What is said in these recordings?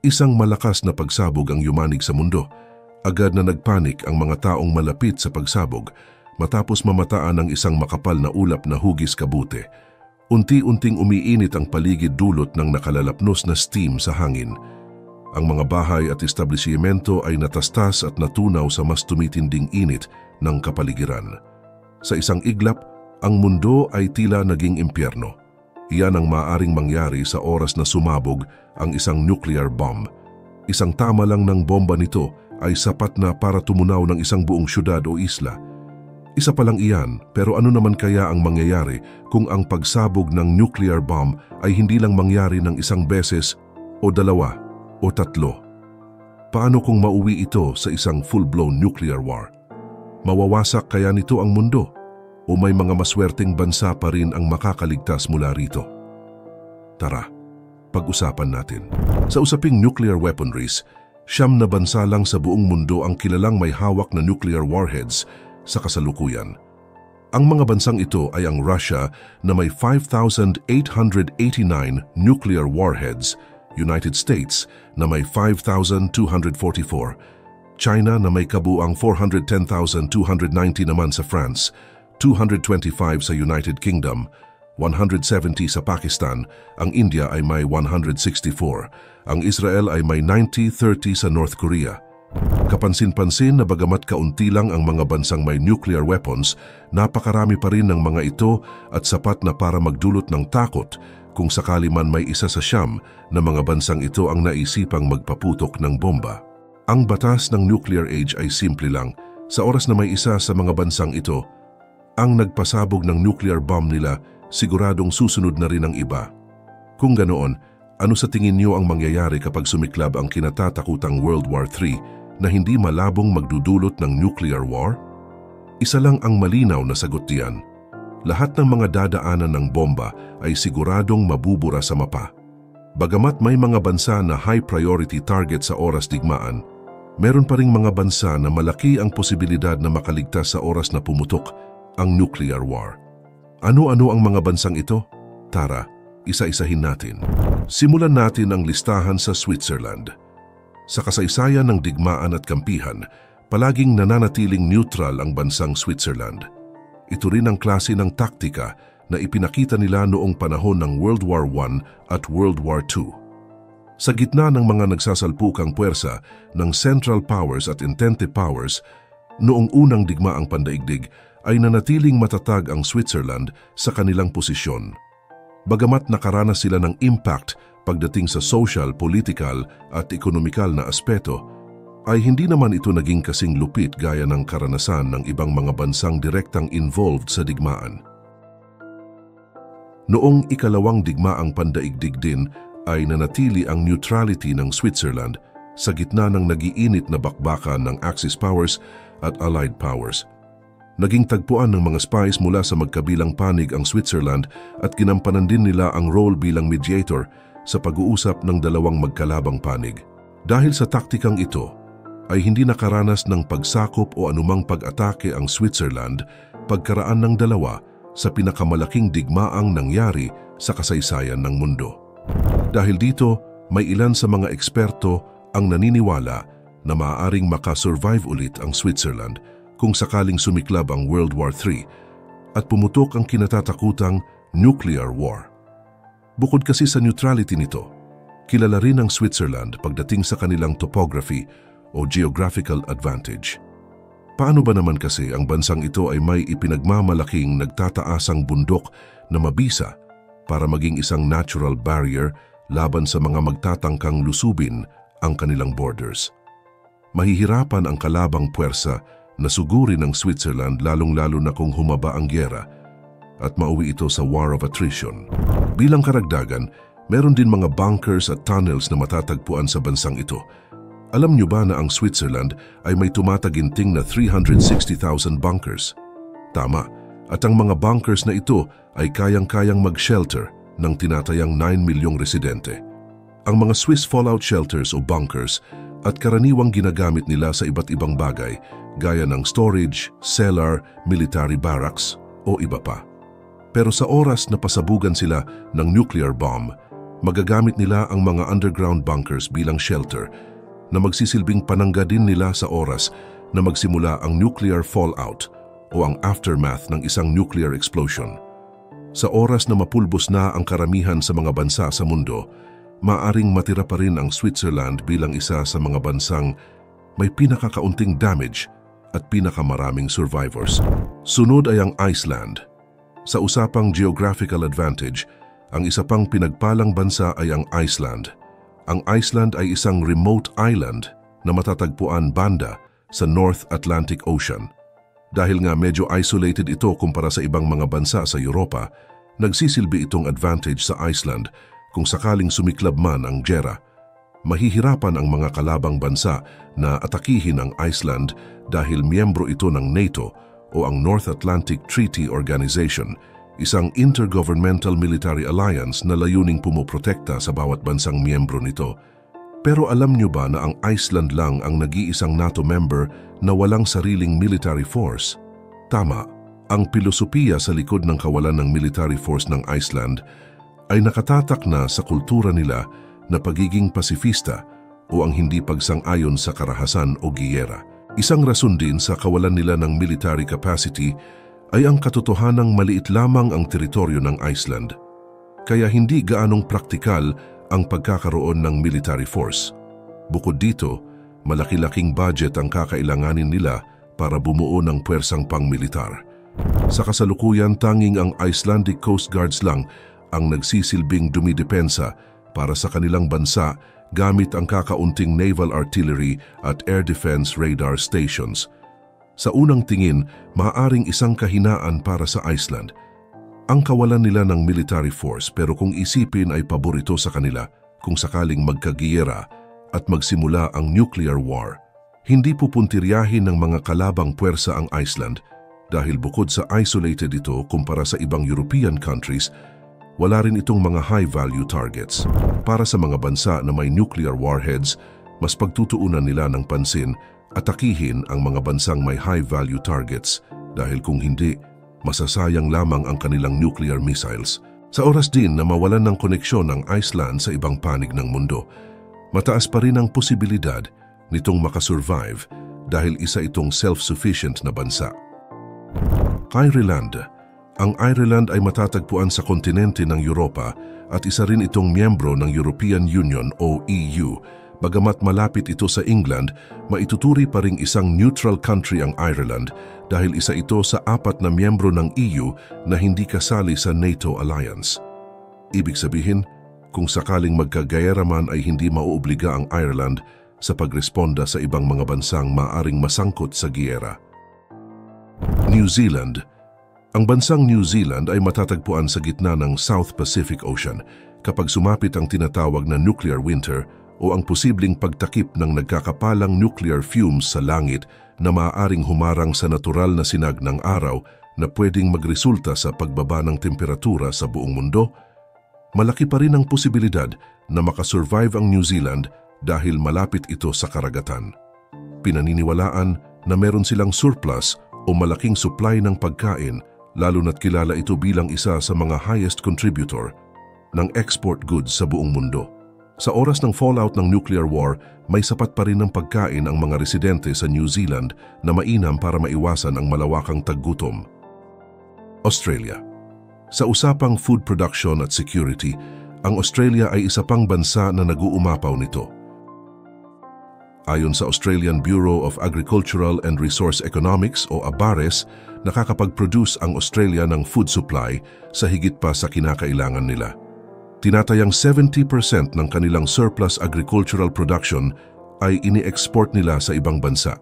Isang malakas na pagsabog ang yumanig sa mundo. Agad na nagpanik ang mga taong malapit sa pagsabog matapos mamataan ng isang makapal na ulap na hugis kabute. Unti-unting umiinit ang paligid dulot ng nakalalapnos na steam sa hangin. Ang mga bahay at establishmento ay natastas at natunaw sa mas tumitinding init ng kapaligiran. Sa isang iglap, ang mundo ay tila naging impyerno. Iyan ang maaaring mangyari sa oras na sumabog ang isang nuclear bomb. Isang tama lang ng bomba nito ay sapat na para tumunaw ng isang buong syudad o isla. Isa pa lang iyan, pero ano naman kaya ang mangyayari kung ang pagsabog ng nuclear bomb ay hindi lang mangyari ng isang beses o dalawa o tatlo? Paano kung mauwi ito sa isang full-blown nuclear war? Mawawasak kaya nito ang mundo? O may mga maswerteng bansa pa rin ang makakaligtas mula rito? Tara, pag-usapan natin. Sa usaping nuclear weaponries, 9 na bansa lang sa buong mundo ang kilalang may hawak na nuclear warheads sa kasalukuyan. Ang mga bansang ito ay ang Russia na may 5,889 nuclear warheads, United States na may 5,244, China na may kabuang 410,290 naman sa France, 225 sa United Kingdom, 170 sa Pakistan, ang India ay may 164, ang Israel ay may 90-30 sa North Korea. Kapansin-pansin na bagamat kaunti lang ang mga bansang may nuclear weapons, napakarami pa rin ng mga ito at sapat na para magdulot ng takot kung sakali man may isa sa 9 na mga bansang ito ang naisipang magpaputok ng bomba. Ang batas ng nuclear age ay simple lang. Sa oras na may isa sa mga bansang ito ang nagpasabog ng nuclear bomb nila, siguradong susunod na rin ang iba. Kung ganoon, ano sa tingin niyo ang mangyayari kapag sumiklab ang kinatatakutang World War III na hindi malabong magdudulot ng nuclear war? Isa lang ang malinaw na sagot diyan. Lahat ng mga dadaanan ng bomba ay siguradong mabubura sa mapa. Bagamat may mga bansa na high priority target sa oras digmaan, meron pa ring mga bansa na malaki ang posibilidad na makaligtas sa oras na pumutok ang nuclear war. Ano-ano ang mga bansang ito? Tara, isa-isahin natin. Simulan natin ang listahan sa Switzerland. Sa kasaysayan ng digmaan at kampihan, palaging nananatiling neutral ang bansang Switzerland. Ito rin ang klase ng taktika na ipinakita nila noong panahon ng World War I at World War II. Sa gitna ng mga nagsasalpukang puwersa ng Central Powers at Entente Powers, noong unang digmaang pandaigdig, ay nanatiling matatag ang Switzerland sa kanilang posisyon. Bagamat nakaranas sila ng impact pagdating sa social, political at ekonomikal na aspeto, ay hindi naman ito naging kasing lupit gaya ng karanasan ng ibang mga bansang direktang involved sa digmaan. Noong ikalawang digmaang pandaigdig din ay nanatili ang neutrality ng Switzerland sa gitna ng nagiinit na bakbakan ng Axis powers at Allied powers. Naging tagpuan ng mga spies mula sa magkabilang panig ang Switzerland at ginampanan din nila ang role bilang mediator sa pag-uusap ng dalawang magkalabang panig. Dahil sa taktikang ito, ay hindi nakaranas ng pagsakop o anumang pag-atake ang Switzerland pagkaraan ng dalawa sa pinakamalaking digmaang nangyari sa kasaysayan ng mundo. Dahil dito, may ilan sa mga eksperto ang naniniwala na maaaring makasurvive ulit ang Switzerland kung sakaling sumiklab ang World War III at pumutok ang kinatatakutang nuclear war. Bukod kasi sa neutrality nito, kilala rin ang Switzerland pagdating sa kanilang topography o geographical advantage. Paano ba naman kasi ang bansang ito ay may ipinagmamalaking nagtataasang bundok na mabisa para maging isang natural barrier laban sa mga magtatangkang lusubin ang kanilang borders? Mahihirapan ang kalabang puwersa na sugurin ng Switzerland lalong-lalo na kung humaba ang gyera at mauwi ito sa war of attrition. Bilang karagdagan, meron din mga bunkers at tunnels na matatagpuan sa bansang ito. Alam niyo ba na ang Switzerland ay may tumataginting na 360,000 bunkers? Tama, at ang mga bunkers na ito ay kayang-kayang mag-shelter ng tinatayang 9 milyong residente. Ang mga Swiss fallout shelters o bunkers at karaniwang ginagamit nila sa iba't ibang bagay gaya ng storage, cellar, military barracks o iba pa. Pero sa oras na pasabugan sila ng nuclear bomb, Magagamit nila ang mga underground bunkers bilang shelter na magsisilbing panangga din nila sa oras na magsimula ang nuclear fallout o ang aftermath ng isang nuclear explosion. Sa oras na mapulbos na ang karamihan sa mga bansa sa mundo, maaring matira pa rin ang Switzerland bilang isa sa mga bansang may pinakakaunting damage at pinakamaraming survivors. Sunod ay ang Iceland. Sa usapang geographical advantage, ang isa pang pinagpalang bansa ay ang Iceland. Ang Iceland ay isang remote island na matatagpuan banda sa North Atlantic Ocean. Dahil nga medyo isolated ito kumpara sa ibang mga bansa sa Europa, nagsisilbi itong advantage sa Iceland kung sakaling sumiklab man ang giyera. Mahihirapan ang mga kalabang bansa na atakihin ang Iceland dahil miyembro ito ng NATO o ang North Atlantic Treaty Organization, isang intergovernmental military alliance na layuning pumoprotekta sa bawat bansang miyembro nito. Pero alam niyo ba na ang Iceland lang ang nag-iisang NATO member na walang sariling military force? Tama, ang pilosopiya sa likod ng kawalan ng military force ng Iceland ay nakatatak na sa kultura nila na pagiging pasifista o ang hindi pagsang-ayon sa karahasan o giyera. Isang rason din sa kawalan nila ng military capacity ay ang katotohanang maliit lamang ang teritoryo ng Iceland. Kaya hindi gaanong praktikal ang pagkakaroon ng military force. Bukod dito, malaki-laking budget ang kakailanganin nila para bumuo ng puwersang pangmilitar. Sa kasalukuyan, tanging ang Icelandic Coast Guards lang ang nagsisilbing dumidepensa para sa kanilang bansa gamit ang kakaunting naval artillery at air defense radar stations. Sa unang tingin, maaaring isang kahinaan para sa Iceland ang kawalan nila ng military force, pero kung isipin ay paborito sa kanila kung sakaling magkagiyera at magsimula ang nuclear war. Hindi pupuntiryahin ng mga kalabang puwersa ang Iceland dahil bukod sa isolated ito kumpara sa ibang European countries, wala rin itong mga high-value targets. Para sa mga bansa na may nuclear warheads, mas pagtutuunan nila ng pansin at atakihin ang mga bansang may high-value targets dahil kung hindi, masasayang lamang ang kanilang nuclear missiles. Sa oras din na mawalan ng koneksyon ang Iceland sa ibang panig ng mundo, mataas pa rin ang posibilidad nitong makasurvive dahil isa itong self-sufficient na bansa. Ireland. Ang Ireland ay matatagpuan sa kontinente ng Europa at isa rin itong miyembro ng European Union o EU. Bagamat malapit ito sa England, maituturi pa ring isang neutral country ang Ireland dahil isa ito sa 4 na miyembro ng EU na hindi kasali sa NATO alliance. Ibig sabihin, kung sakaling magkagayera man ay hindi mauobliga ang Ireland sa pagresponda sa ibang mga bansang maaring masangkot sa giyera. New Zealand. Ang bansang New Zealand ay matatagpuan sa gitna ng South Pacific Ocean kapag sumapit ang tinatawag na nuclear winter o ang posibleng pagtakip ng nagkakapalang nuclear fumes sa langit na maaaring humarang sa natural na sinag ng araw na pwedeng magresulta sa pagbaba ng temperatura sa buong mundo, malaki pa rin ang posibilidad na makasurvive ang New Zealand dahil malapit ito sa karagatan. Pinaniniwalaan na meron silang surplus o malaking supply ng pagkain, lalo na't kilala ito bilang isa sa mga highest contributor ng export goods sa buong mundo. Sa oras ng fallout ng nuclear war, may sapat pa rin ng pagkain ang mga residente sa New Zealand na mainam para maiwasan ang malawakang taggutom. Australia. Sa usapang food production at security, ang Australia ay isa pang bansa na nag-uumapaw nito. Ayon sa Australian Bureau of Agricultural and Resource Economics o ABARES, nakakapag-produce ang Australia ng food supply sa higit pa sa kinakailangan nila. Tinatayang 70% ng kanilang surplus agricultural production ay ini-export nila sa ibang bansa.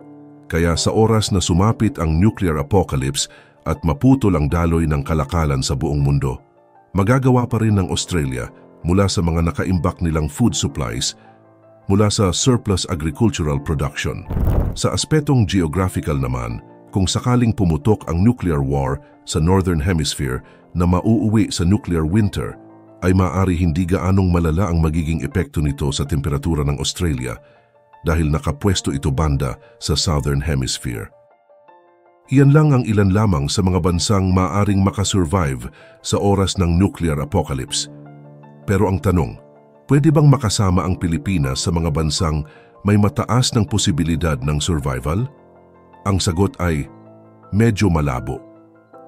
Kaya sa oras na sumapit ang nuclear apocalypse at maputol ang daloy ng kalakalan sa buong mundo, magagawa pa rin ng Australia mula sa mga nakaimbak nilang food supplies mula sa surplus agricultural production. Sa aspetong geographical naman, kung sakaling pumutok ang nuclear war sa Northern Hemisphere na mauuwi sa nuclear winter, ay maaari hindi gaanong malala ang magiging epekto nito sa temperatura ng Australia dahil nakapwesto ito banda sa Southern Hemisphere. Iyan lang ang ilan lamang sa mga bansang maaaring makasurvive sa oras ng nuclear apocalypse. Pero ang tanong, Pwede bang makasama ang Pilipinas sa mga bansang may mataas ng posibilidad ng survival? Ang sagot ay medyo malabo.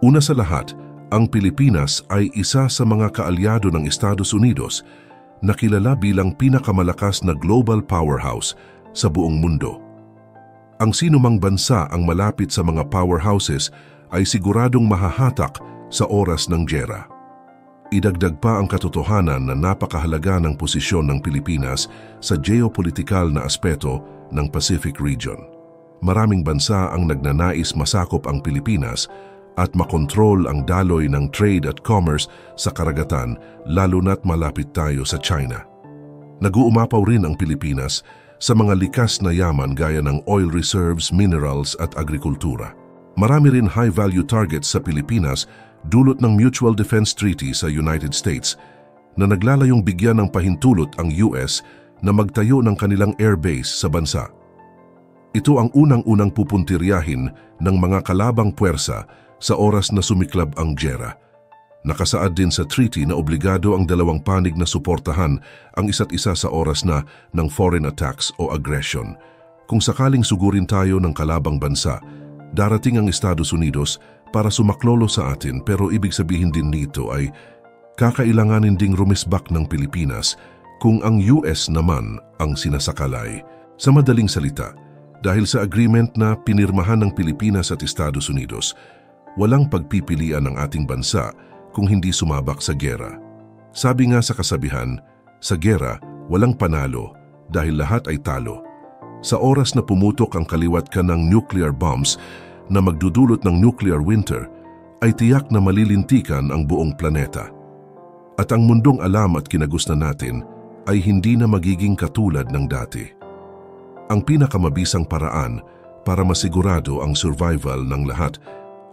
Una sa lahat, ang Pilipinas ay isa sa mga kaalyado ng Estados Unidos na kilala bilang pinakamalakas na global powerhouse sa buong mundo. Ang sinumang bansa ang malapit sa mga powerhouses ay siguradong mahahatak sa oras ng giyera. Idagdag pa ang katotohanan na napakahalaga ng posisyon ng Pilipinas sa geopolitikal na aspeto ng Pacific region. Maraming bansa ang nagnanais masakop ang Pilipinas at makontrol ang daloy ng trade at commerce sa karagatan, lalo na't malapit tayo sa China. Nag-uumapaw rin ang Pilipinas sa mga likas na yaman gaya ng oil reserves, minerals at agrikultura. Marami rin high-value targets sa Pilipinas dulot ng Mutual Defense Treaty sa United States na naglalayong bigyan ng pahintulot ang US na magtayo ng kanilang airbase sa bansa. Ito ang unang-unang pupuntiryahin ng mga kalabang puwersa sa oras na sumiklab ang giyera. Nakasaad din sa treaty na obligado ang dalawang panig na suportahan ang isa't isa sa oras na ng foreign attacks o aggression. Kung sakaling sugurin tayo ng kalabang bansa, darating ang Estados Unidos para sumaklolo sa atin, pero ibig sabihin din nito ay kakailanganin ding rumisbak ng Pilipinas kung ang US naman ang sinasakalay. Sa madaling salita, dahil sa agreement na pinirmahan ng Pilipinas at Estados Unidos, walang pagpipilian ng ating bansa kung hindi sumabak sa giyera. Sabi nga sa kasabihan, sa giyera walang panalo dahil lahat ay talo. Sa oras na pumutok ang kaliwat ka ng nuclear bombs na magdudulot ng nuclear winter, ay tiyak na malilintikan ang buong planeta. At ang mundong alam at kinagustuhan natin ay hindi na magiging katulad ng dati. Ang pinakamabisang paraan para masigurado ang survival ng lahat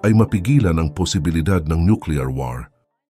ay mapigilan ang posibilidad ng nuclear war.